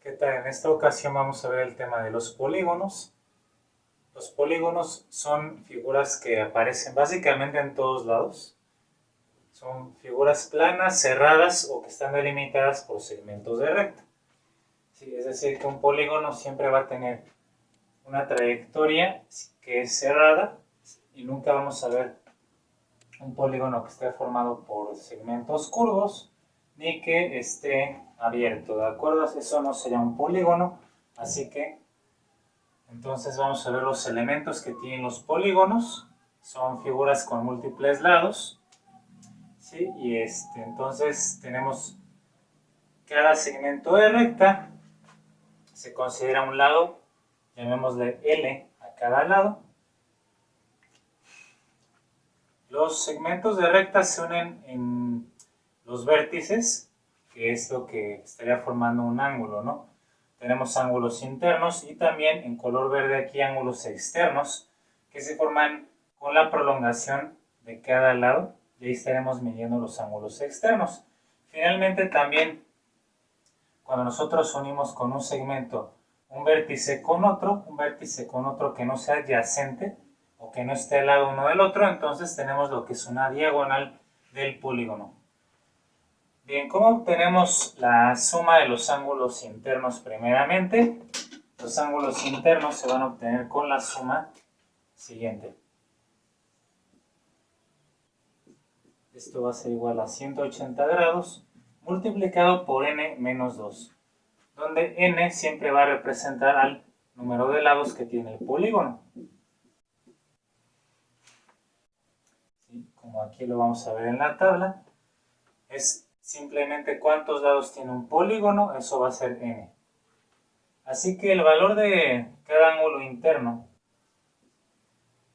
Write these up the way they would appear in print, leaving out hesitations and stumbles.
¿Qué tal? En esta ocasión vamos a ver el tema de los polígonos. Los polígonos son figuras que aparecen básicamente en todos lados. Son figuras planas, cerradas o que están delimitadas por segmentos de recta. Sí, es decir, que un polígono siempre va a tener una trayectoria que es cerrada y nunca vamos a ver un polígono que esté formado por segmentos curvos ni que esté abierto, ¿de acuerdo? Eso no sería un polígono, así que entonces vamos a ver los elementos que tienen los polígonos. Son figuras con múltiples lados, ¿sí? Y entonces tenemos cada segmento de recta, se considera un lado, llamémosle L a cada lado. Los segmentos de recta se unen en los vértices, que es lo que estaría formando un ángulo, ¿no? Tenemos ángulos internos y también en color verde aquí ángulos externos que se forman con la prolongación de cada lado y ahí estaremos midiendo los ángulos externos. Finalmente también cuando nosotros unimos con un segmento un vértice con otro que no sea adyacente o que no esté al lado uno del otro, entonces tenemos lo que es una diagonal del polígono. Bien, ¿cómo obtenemos la suma de los ángulos internos primeramente? Los ángulos internos se van a obtener con la suma siguiente. Esto va a ser igual a 180 grados multiplicado por n menos 2, donde n siempre va a representar al número de lados que tiene el polígono. ¿Sí? Como aquí lo vamos a ver en la tabla, es simplemente cuántos lados tiene un polígono, eso va a ser n. Así que el valor de cada ángulo interno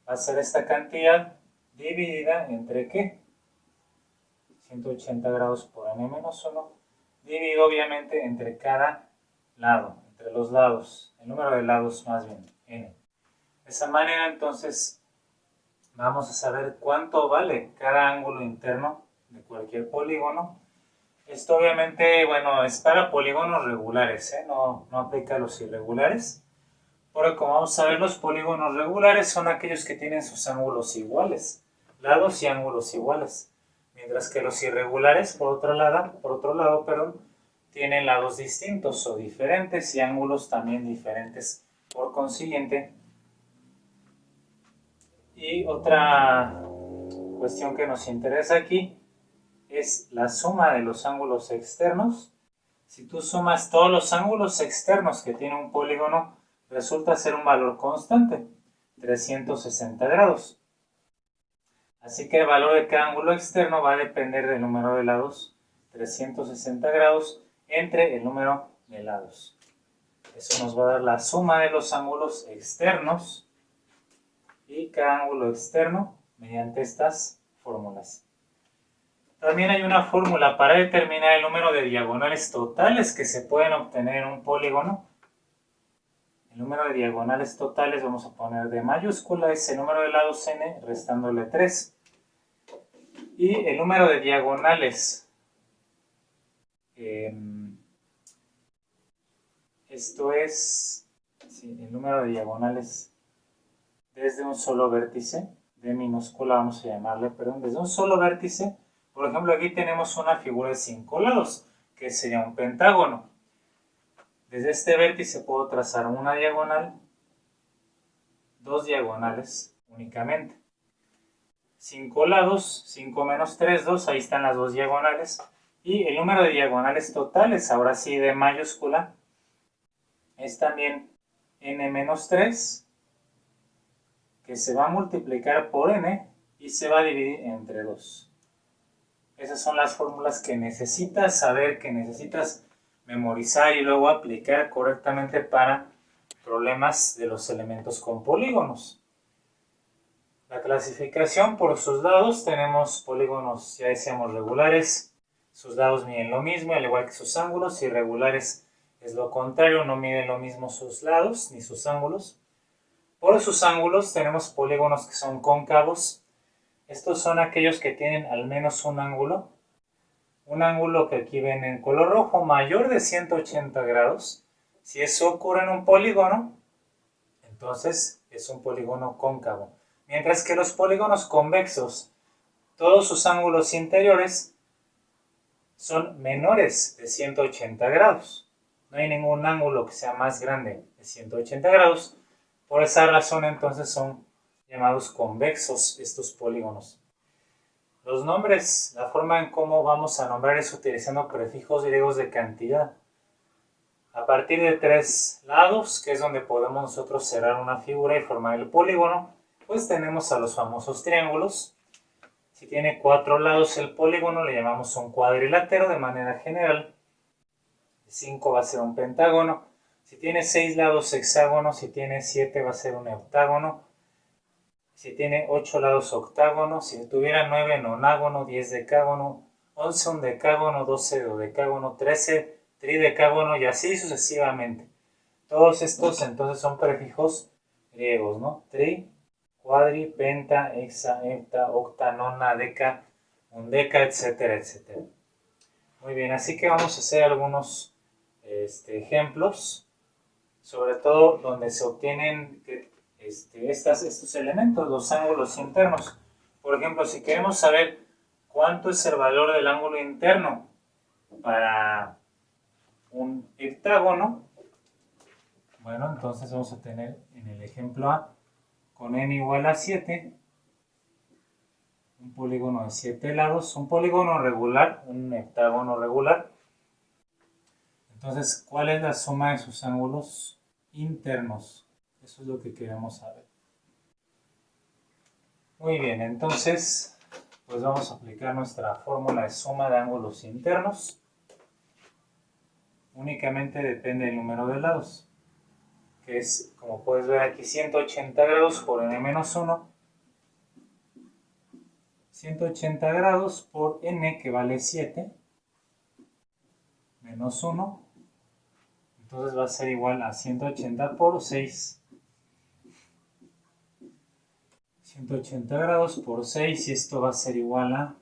va a ser esta cantidad dividida entre ¿qué? 180 grados por n menos 1, dividido obviamente entre cada lado, entre los lados, el número de lados más bien, n. De esa manera entonces vamos a saber cuánto vale cada ángulo interno de cualquier polígono. Esto obviamente, bueno, es para polígonos regulares, no aplica a los irregulares. Porque como vamos a ver, los polígonos regulares son aquellos que tienen sus ángulos iguales, lados y ángulos iguales. Mientras que los irregulares, por otro lado, tienen lados distintos o diferentes y ángulos también diferentes. Por consiguiente, y otra cuestión que nos interesa aquí es la suma de los ángulos externos. Si tú sumas todos los ángulos externos que tiene un polígono, resulta ser un valor constante, 360 grados. Así que el valor de cada ángulo externo va a depender del número de lados, 360 grados, entre el número de lados. Eso nos va a dar la suma de los ángulos externos y cada ángulo externo mediante estas fórmulas. También hay una fórmula para determinar el número de diagonales totales que se pueden obtener en un polígono. El número de diagonales totales vamos a poner de mayúscula, es el número de lados n restándole 3. Y el número de diagonales, esto es el número de diagonales desde un solo vértice, de minúscula vamos a llamarle, perdón, desde un solo vértice. Por ejemplo, aquí tenemos una figura de 5 lados, que sería un pentágono. Desde este vértice puedo trazar una diagonal, dos diagonales únicamente. 5 lados, 5 menos 3, 2, ahí están las dos diagonales. Y el número de diagonales totales, ahora sí de mayúscula, es también n menos 3, que se va a multiplicar por n y se va a dividir entre 2. Esas son las fórmulas que necesitas saber, que necesitas memorizar y luego aplicar correctamente para problemas de los elementos con polígonos. La clasificación por sus lados, tenemos polígonos, ya decíamos, regulares, sus lados miden lo mismo, al igual que sus ángulos. Irregulares es lo contrario, no miden lo mismo sus lados ni sus ángulos. Por sus ángulos tenemos polígonos que son cóncavos. Estos son aquellos que tienen al menos un ángulo que aquí ven en color rojo mayor de 180 grados Si eso ocurre en un polígono, entonces es un polígono cóncavo. Mientras que los polígonos convexos, todos sus ángulos interiores son menores de 180 grados. No hay ningún ángulo que sea más grande de 180 grados. Por esa razón, entonces, son llamados convexos estos polígonos. Los nombres, la forma en cómo vamos a nombrar es utilizando prefijos griegos de cantidad. A partir de 3 lados, que es donde podemos nosotros cerrar una figura y formar el polígono, pues tenemos a los famosos triángulos. Si tiene 4 lados el polígono, le llamamos un cuadrilátero de manera general. 5 va a ser un pentágono. Si tiene 6 lados, hexágono. Si tiene 7, va a ser un heptágono. Si tiene 8 lados, octágono. Si tuviera 9, nonágono. 10, decágono. 11, un decágono. 12, dodecágono. 13, tridecágono. Y así sucesivamente. Todos estos entonces son prefijos griegos, ¿no? Tri, cuadri, penta, hexa, hepta, octa, nona, deca, undeca, etcétera, etcétera. Muy bien, así que vamos a hacer algunos ejemplos, sobre todo donde se obtienen estos elementos, los ángulos internos. Por ejemplo, si queremos saber cuánto es el valor del ángulo interno para un heptágono, bueno, entonces vamos a tener en el ejemplo A, con n igual a 7, un polígono de 7 lados, un polígono regular, un heptágono regular. Entonces, ¿cuál es la suma de sus ángulos internos? Eso es lo que queremos saber. Muy bien, entonces, pues vamos a aplicar nuestra fórmula de suma de ángulos internos. Únicamente depende del número de lados, que es, como puedes ver aquí, 180 grados por n-1, 180 grados por n, que vale 7, menos 1, entonces va a ser igual a 180 por 6. 180 grados por 6, y esto va a ser igual a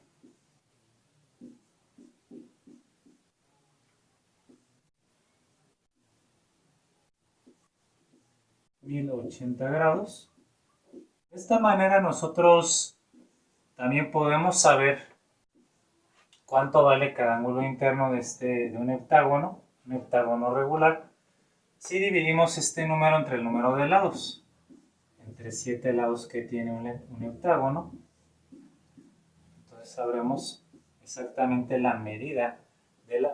1080 grados. De esta manera nosotros también podemos saber cuánto vale cada ángulo interno de un heptágono regular, si dividimos este número entre el número de lados, entre 7 lados que tiene un heptágono. Entonces sabremos exactamente la medida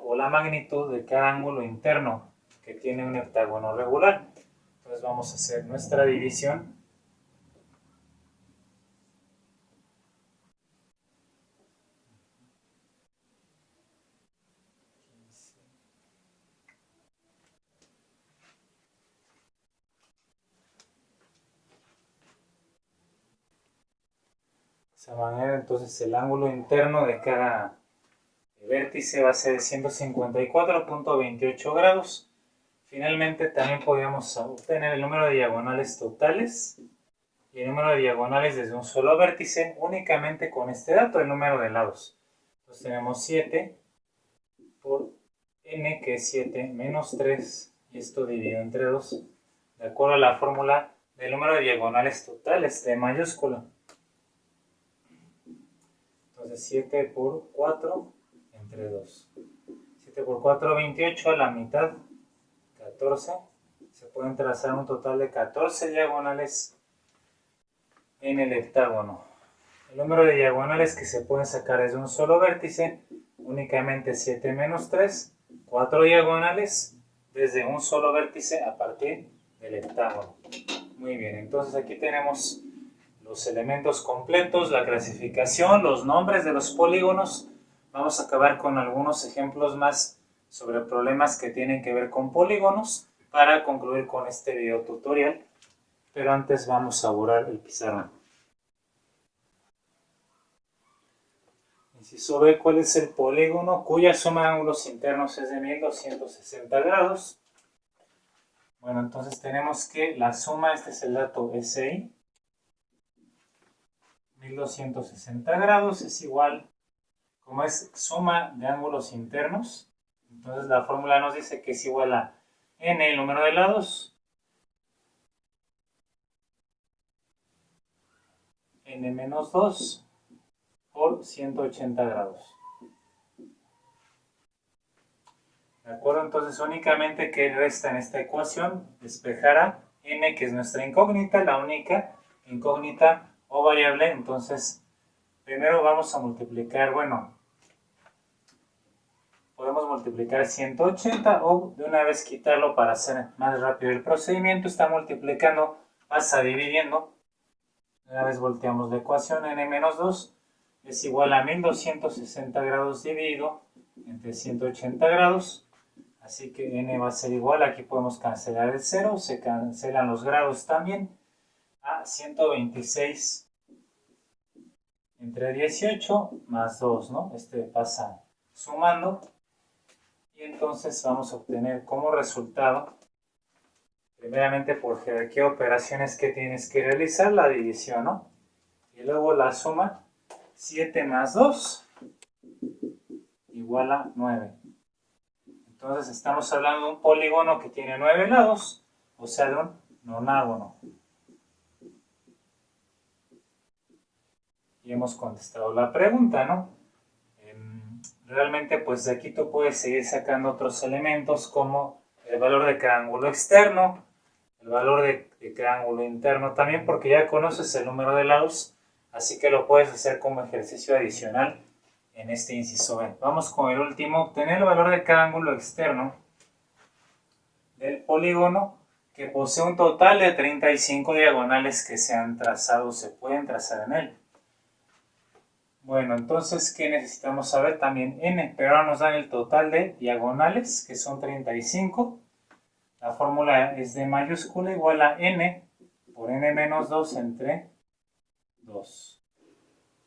o la magnitud de cada ángulo interno que tiene un heptágono regular. Entonces vamos a hacer nuestra división. De esa manera, entonces el ángulo interno de cada vértice va a ser 154.28 grados. Finalmente también podríamos obtener el número de diagonales totales y el número de diagonales desde un solo vértice únicamente con este dato, el número de lados. Entonces tenemos 7 por n, que es 7 menos 3, y esto dividido entre 2, de acuerdo a la fórmula del número de diagonales totales de mayúscula. Entonces 7 por 4 entre 2. 7 por 4, 28, a la mitad, 14. Se pueden trazar un total de 14 diagonales en el heptágono. El número de diagonales que se pueden sacar desde un solo vértice, únicamente 7 menos 3, 4 diagonales desde un solo vértice a partir del heptágono. Muy bien, entonces aquí tenemos los elementos completos, la clasificación, los nombres de los polígonos. Vamos a acabar con algunos ejemplos más sobre problemas que tienen que ver con polígonos para concluir con este video tutorial, pero antes vamos a borrar el pizarrón. Inciso B, ¿cuál es el polígono cuya suma de ángulos internos es de 1260 grados? Bueno, entonces tenemos que la suma, este es el dato SI, 1260 grados es igual, como es suma de ángulos internos, entonces la fórmula nos dice que es igual a n el número de lados, n menos 2 por 180 grados. ¿De acuerdo? Entonces únicamente que resta en esta ecuación despejar a n, que es nuestra incógnita, la única incógnita o variable. Entonces primero vamos a multiplicar, bueno, podemos multiplicar 180 o de una vez quitarlo para hacer más rápido el procedimiento. Está multiplicando, pasa dividiendo. Una vez volteamos la ecuación, n menos 2 es igual a 1260 grados dividido entre 180 grados. Así que n va a ser igual, aquí podemos cancelar el 0, se cancelan los grados también, a 126 entre 18 más 2, ¿no? Este pasa sumando. Y entonces vamos a obtener como resultado, primeramente por jerarquía de operaciones que tienes que realizar, la división, ¿no? Y luego la suma, 7 más 2 igual a 9. Entonces estamos hablando de un polígono que tiene 9 lados, o sea de un nonágono. Y hemos contestado la pregunta, ¿no? Realmente pues de aquí tú puedes seguir sacando otros elementos como el valor de cada ángulo externo, el valor de cada ángulo interno también, porque ya conoces el número de lados, así que lo puedes hacer como ejercicio adicional en este inciso B. Vamos con el último, obtener el valor de cada ángulo externo del polígono que posee un total de 35 diagonales que se han trazado o se pueden trazar en él. Bueno, entonces, ¿qué necesitamos saber? También n, pero ahora nos dan el total de diagonales, que son 35. La fórmula es de mayúscula igual a n por n menos 2 entre 2.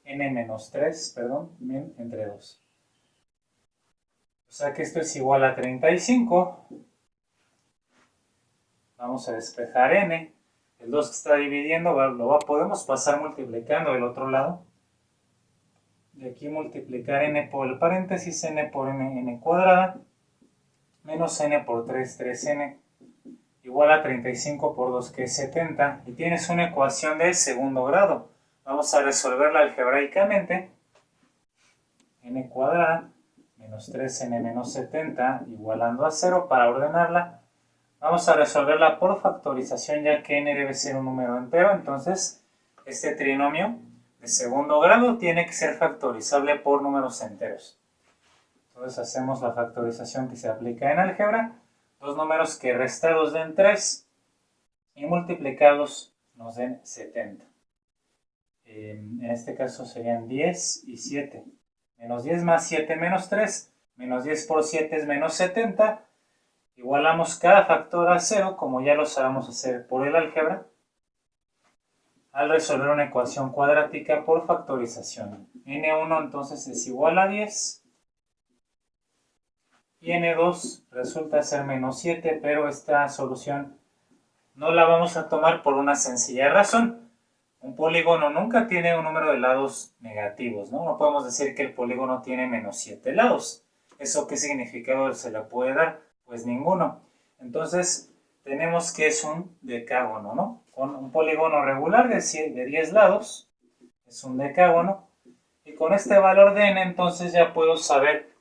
n menos 3, perdón, entre 2. O sea que esto es igual a 35. Vamos a despejar n. El 2 que está dividiendo podemos pasar multiplicando del otro lado. De aquí multiplicar n por el paréntesis, n por n cuadrada, menos n por 3, 3n, igual a 35 por 2, que es 70. Y tienes una ecuación de segundo grado. Vamos a resolverla algebraicamente. N cuadrada menos 3n menos 70 igualando a 0 para ordenarla. Vamos a resolverla por factorización, ya que n debe ser un número entero. Entonces, este trinomio de segundo grado tiene que ser factorizable por números enteros. Entonces hacemos la factorización que se aplica en álgebra. Dos números que restados den 3 y multiplicados nos den 70. En este caso serían 10 y 7. Menos 10 más 7 menos 3. Menos 10 por 7 es menos 70. Igualamos cada factor a 0, como ya lo sabemos hacer por el álgebra, al resolver una ecuación cuadrática por factorización. n1 entonces es igual a 10 y n2 resulta ser menos 7, pero esta solución no la vamos a tomar por una sencilla razón. Un polígono nunca tiene un número de lados negativos, ¿no? No podemos decir que el polígono tiene menos 7 lados. ¿Eso qué significado se le puede dar? Pues ninguno. Entonces tenemos que es un decágono, ¿no? Con un polígono regular de 10 lados, es un decágono, y con este valor de n entonces ya puedo saber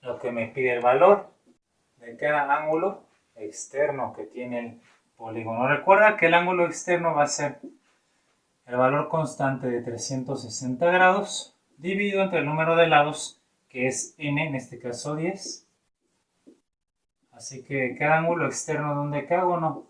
lo que me pide el valor de cada ángulo externo que tiene el polígono. Recuerda que el ángulo externo va a ser el valor constante de 360 grados dividido entre el número de lados, que es n, en este caso 10. Así que cada ángulo externo de un decágono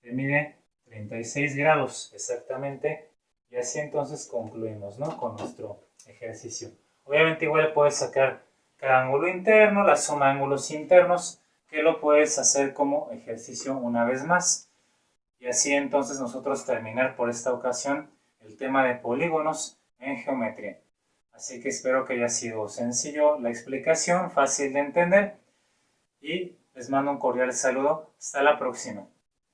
te mide 36 grados exactamente, y así entonces concluimos, ¿no?, con nuestro ejercicio. Obviamente igual puedes sacar cada ángulo interno, la suma de ángulos internos, que lo puedes hacer como ejercicio una vez más. Y así entonces nosotros terminar por esta ocasión el tema de polígonos en geometría. Así que espero que haya sido sencillo la explicación, fácil de entender, y les mando un cordial saludo. Hasta la próxima.